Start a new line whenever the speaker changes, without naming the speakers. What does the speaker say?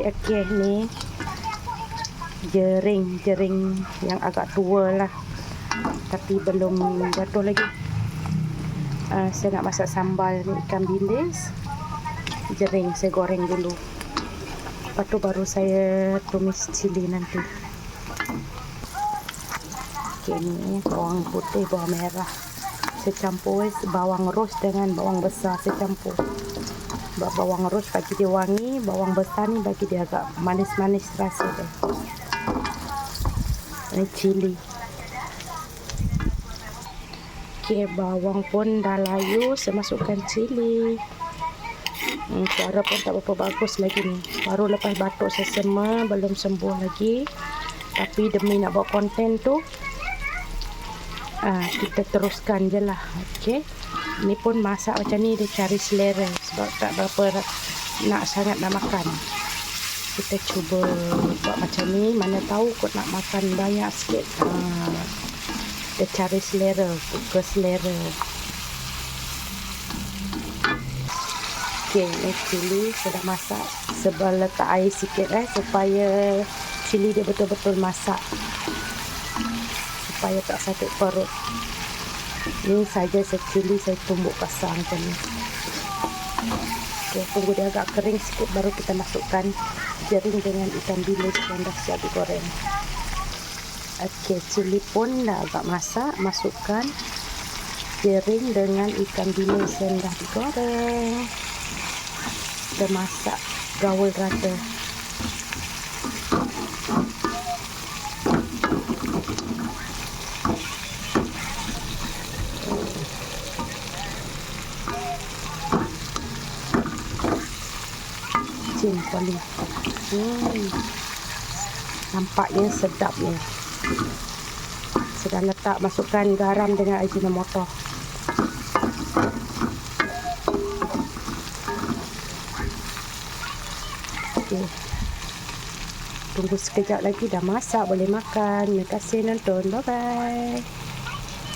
Okey, ni jering yang agak tua lah, tapi belum jatuh lagi. Saya nak masak sambal ni, ikan bilis jering, saya goreng dulu. Lepas tu baru saya tumis cili nanti. Okey, ni bawang putih, bawang merah saya campur, bawang ros dengan bawang besar saya campur. Bawang ros bagi dia wangi, bawang besar ni bagi dia agak manis-manis rasa dia. Ini cili. Okey, bawang pun dah layu, saya masukkan cili. Suara pun tak berapa bagus lagi ni. Baru lepas batuk sesama, belum sembuh lagi. Tapi demi nak buat konten tu, kita teruskan je lah. Okey, ni pun masak macam ni dia cari selera, sebab tak berapa nak sangat nak makan. Kita cuba buat macam ni, mana tahu kot nak makan banyak sikit. Dia cari selera, suka selera. Okey, ni cili saya dah masak. Sebab letak air sikit supaya cili dia betul-betul masak, supaya tak sakit perut. Ni saja cili saya tumbuk kasar macam ni. Okey, tunggu dia agak kering sikit baru kita masukkan jering dengan ikan bilis yang dah siap digoreng. Okey, cili pun dah agak masak, masukkan jering dengan ikan bilis yang dah digoreng. Kita masak gaul rata. Kali. Nampaknya sedap ni. Saya dah letak, masukkan garam dengan ajinomoto. Okey, tunggu sekejap lagi, dah masak, boleh makan. Terima kasih nonton, bye bye.